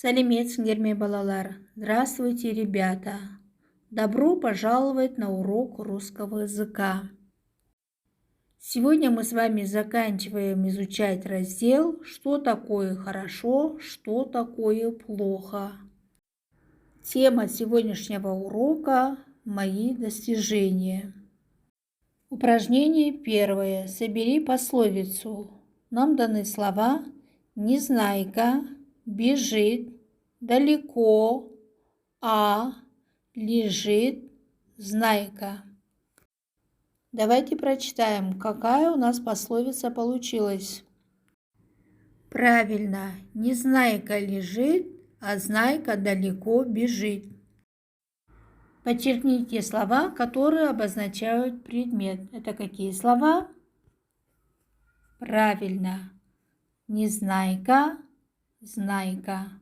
Сәлеметсіңдер ме, балалар? Здравствуйте, ребята! Добро пожаловать на урок русского языка. Сегодня мы с вами заканчиваем изучать раздел «Что такое хорошо, что такое плохо?». Тема сегодняшнего урока – «Мои достижения». Упражнение первое. Собери пословицу. Нам даны слова «незнайка», «бежит», «далеко», «а», «лежит», «знайка». Давайте прочитаем, какая у нас пословица получилась. Правильно, незнайка лежит, а знайка далеко бежит. Подчеркните слова, которые обозначают предмет. Это какие слова? Правильно. Незнайка, знайка.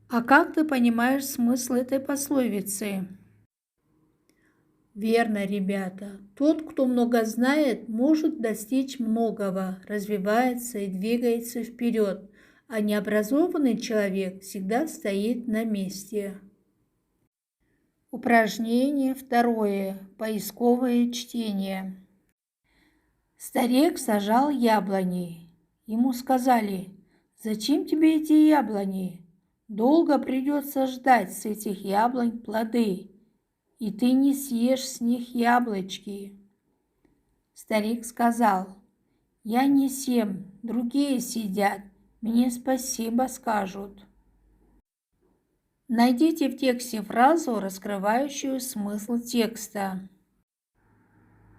А как ты понимаешь смысл этой пословицы? Верно, ребята. Тот, кто много знает, может достичь многого, развивается и двигается вперед, а необразованный человек всегда стоит на месте. Упражнение второе. Поисковое чтение. Старик сажал яблони. Ему сказали: «Зачем тебе эти яблони? Долго придется ждать с этих яблонь плоды, и ты не съешь с них яблочки». Старик сказал: «Я не съем, другие съедят, мне спасибо скажут». Найдите в тексте фразу, раскрывающую смысл текста.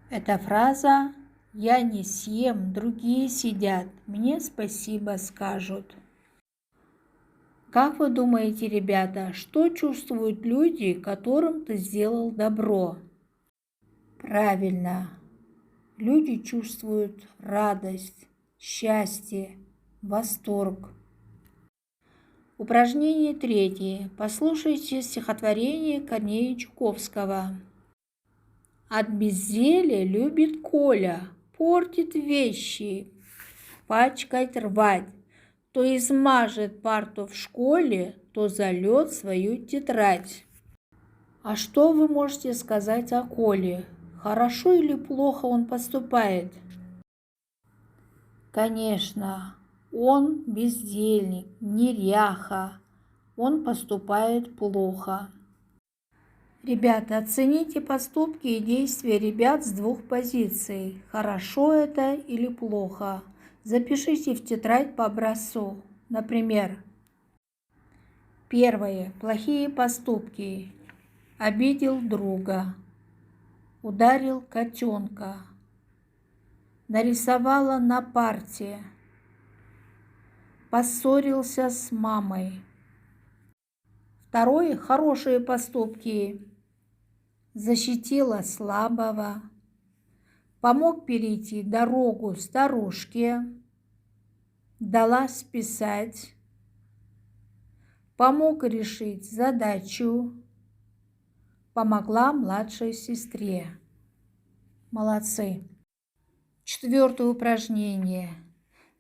Эта фраза «Я не съем, другие съедят, мне спасибо скажут». Как вы думаете, ребята, что чувствуют люди, которым ты сделал добро? Правильно, люди чувствуют радость, счастье, восторг. Упражнение третье. Послушайте стихотворение Корнея Чуковского. От безделия любит Коля, портит вещи, пачкать, рвать. То измажет парту в школе, то зальет свою тетрадь. А что вы можете сказать о Коле? Хорошо или плохо он поступает? Конечно, он бездельник, неряха, он поступает плохо. Ребята, оцените поступки и действия ребят с двух позиций. Хорошо это или плохо. Запишите в тетрадь по образцу. Например, первое. Плохие поступки. Обидел друга. Ударил котенка. Нарисовала на парте. Поссорился с мамой. Второе. Хорошие поступки. Защитила слабого. Помог перейти дорогу старушке. Дала списать. Помог решить задачу. Помогла младшей сестре. Молодцы. Четвертое упражнение.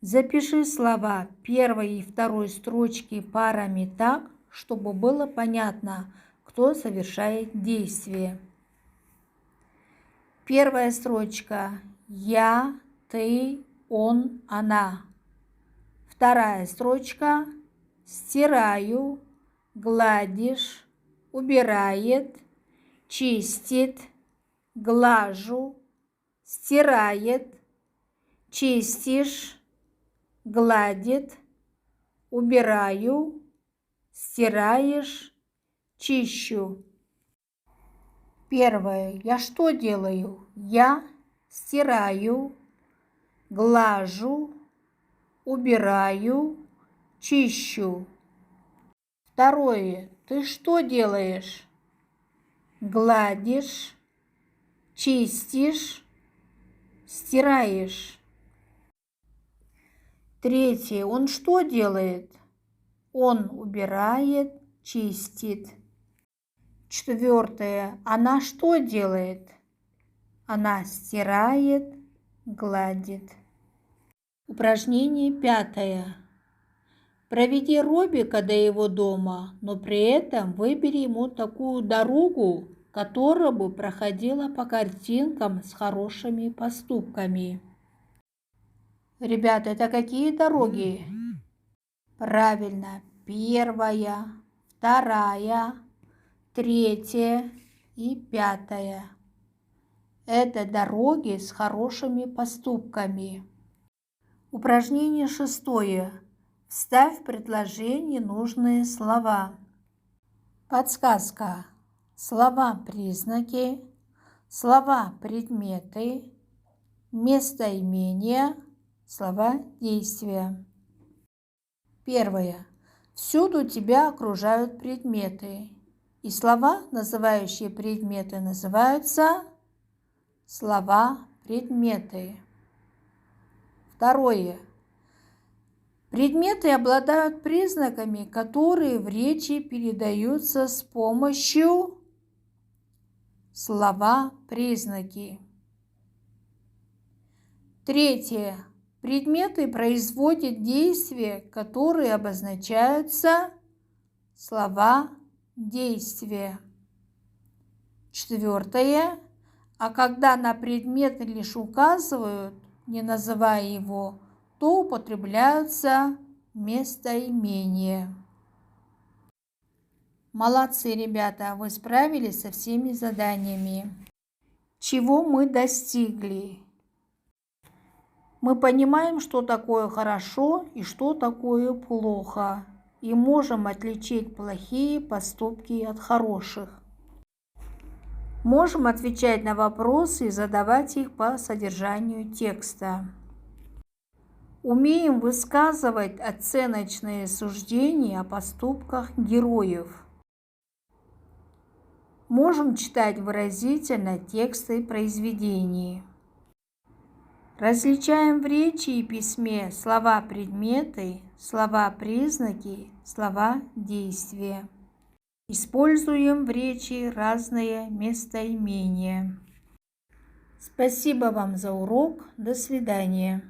Запиши слова первой и второй строчки парами так, чтобы было понятно, кто совершает действие. Первая строчка. Я, ты, он, она. Вторая строчка. Стираю, гладишь, убирает, чистит, глажу, стирает, чистишь, гладит, убираю, стираешь, чищу. Первое. Я что делаю? Я стираю, глажу, убираю, чищу. Второе. Ты что делаешь? Гладишь, чистишь, стираешь. Третье. Он что делает? Он убирает, чистит. Четвертое. Она что делает? Она стирает, гладит. Упражнение пятое. Проведи Робика до его дома, но при этом выбери ему такую дорогу, которая бы проходила по картинкам с хорошими поступками. Ребята, это какие дороги? Правильно, первая, вторая, третья и пятая. Это дороги с хорошими поступками. Упражнение 6. Вставь в предложение нужные слова. Подсказка. Слова-признаки, слова-предметы, местоимения, слова-действия. Первое. Всюду тебя окружают предметы. И слова, называющие предметы, называются слова-предметы. Второе. Предметы обладают признаками, которые в речи передаются с помощью слова-признаки. Третье. Предметы производят действия, которые обозначаются слова-действия. Четвертое. А когда на предмет лишь указывают, не называя его, то употребляются местоимения. Молодцы, ребята, вы справились со всеми заданиями. Чего мы достигли? Мы понимаем, что такое хорошо и что такое плохо, и можем отличить плохие поступки от хороших. Можем отвечать на вопросы и задавать их по содержанию текста. Умеем высказывать оценочные суждения о поступках героев. Можем читать выразительно тексты произведений. Различаем в речи и письме слова-предметы, слова-признаки, слова-действия. Используем в речи разные местоимения. Спасибо вам за урок. До свидания.